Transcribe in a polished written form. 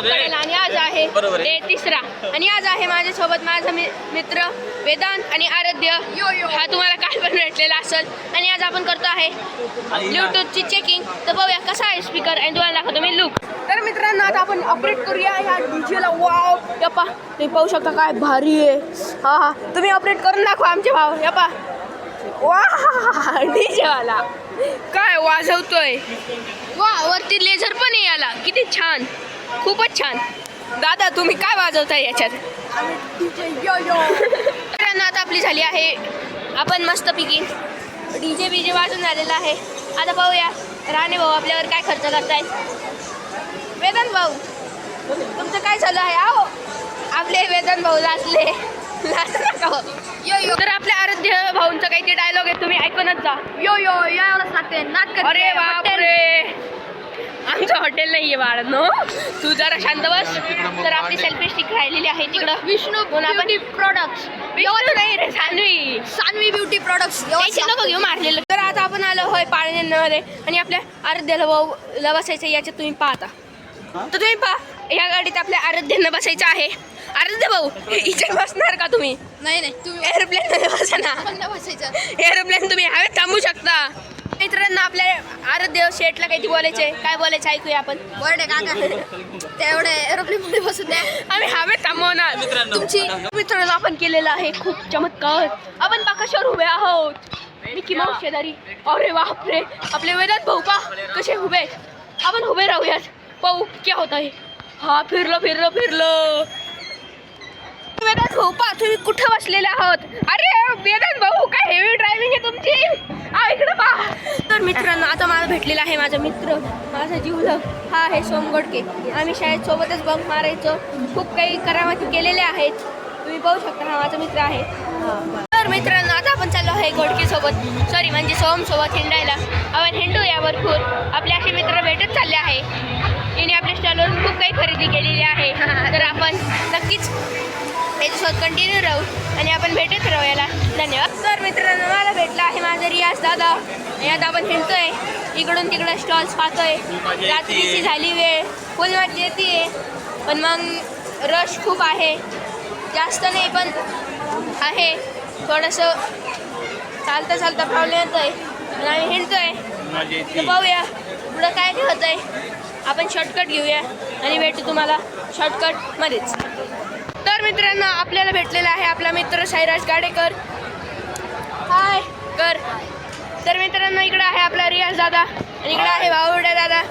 पडेल आणि आज आहे डे 3रा आणि आज आहे माझ्यासोबत माझा मित्र वेदांत आणि आराध्य हा तुम्हाला काल पण भेटलेला असेल आणि आज आपण करतो आहे ब्लूटूथची चेकिंग. तर बघूया कसा आहे स्पीकर आणि तुम्हाला दाखवतो मी लुक. तर मित्रांनो आता आपण अपडेट करूया ह्या डीजेला. वाव यप्पा तुम्ही पाहू शकता काय भारी आहे. हा तुम्ही अपडेट करून दाखवा आमचे भाव. यप्पा वा डीजेवाला काय वाजवतोय. वा वरती लेझर पण आहे याला. किती छान खूपच छान. दादा तुम्ही काय वाजवताय याच्यात. मित्रांनो आता आपली झाली आहे आपण मस्तपैकी डीजे बीजे वाजून झालेला आहे. आता पाहूया राणे भाऊ आपल्यावर काय खर्च करतायत. वेदांत भाऊ तुमचं काय चालू आहे. आहो आपले वेदांत भाऊ लाजले नका हो. यो यो तर आपल्या आराध्य भाऊंचा काही डायलॉग आहे तुम्ही ऐकूनच जा. यो यो यावंच लागते नाटक. अरे बापरे आमचं हॉटेल नाही आहे बाळांनो तू जरा शांत बस. तर आपली सेल्फी स्टिक राहिलेली आहे तिकडं विष्णू ब्युटी प्रोडक्ट्स. नाही रे सान्वी ब्युटी प्रोडक्ट्स नको घेऊ मारलेलं. तर आता आपण आलो होय पाळण्यामध्ये आणि आपल्या आराध्याला भाऊला बसायचं याच्यात तुम्ही पाहता. तर तुम्ही पहा या गाडीत आपल्या आराध्यांना बसायचं आहे. आराध्य भाऊ इथे बसणार का तुम्ही. नाही तुम्ही एरोप्लेन मध्ये बसा ना. बसायचं एरोप्लेन तुम्ही हवेत थांबू शकता. मित्रांनो आपल्या आराध्य शेटला काही बोलायचे काय बोलायचं ऐकूया आपण. बरं काका तेवढे एरोप्लेन मध्ये बसून द्या आम्ही हवेत थांबवणार. तुमची मित्रांनो आपण केलेलं आहे खूप चमत्कार. आपण कशावर उभे आहोत मिकी माऊस शेजारी. अरे बापरे आपले वेदांत भाऊ पा कसे उभे. आपण उभे राहूयात पाहू क्या होत आहे. हा फिरलो वेदांत भाऊ पा तुम्ही कुठं बसलेले आहोत. अरे वेदांत भाऊ काय हेवी ड्रायव्हिंग आहे तुमची. इकडे पहा. तर मित्रांनो आता मला भेटलेला आहे माझा मित्र माझा जीवलग हा आहे सोम गोडके. आम्ही शाळेत सोबतच बंक मारायचो. खूप काही करामती केलेल्या आहेत तुम्ही पाहू शकता. हा माझा मित्र आहे. तर मित्रांनो आता आपण चाललो आहे गोडके सोबत सॉरी म्हणजे सोम सोबत हिंडायला. आपण हिंडूया भरपूर. आपले असे मित्र भेटत चालले आहे. तिने आपल्या स्टॉलवरून खूप काही खरेदी केलेली आहे. तर आपण नक्कीच याच्यासोबत कंटिन्यू राहू आणि आपण भेटत राहू याला. धन्यवाद. तर मित्रांनो मला भेटला आहे माझा रियाज दादा. यात आपण हिंडतोय इकडून तिकडं स्टॉल्स पाहतोय. रात्रीची झाली वेळ फुल मजा येते पण मग रश खूप आहे. जास्त नाही पण आहे थोडंसं चालता प्रॉब्लेम येतो आहे आणि आम्ही हिंडतोय. तर पाहूया पुढं काय होतं आहे. आपण शॉर्टकट घेऊया आणि भेटू तुम्हाला शॉर्टकटमध्येच. तर मित्रांनो आपल्याला भेटलेला आहे आपला मित्र साईराज गाडेकर. हाय कर. तर मित्रांनो इकडं आहे आपला रियाज दादा आणि इकडं आहे भाऊड्या दादा.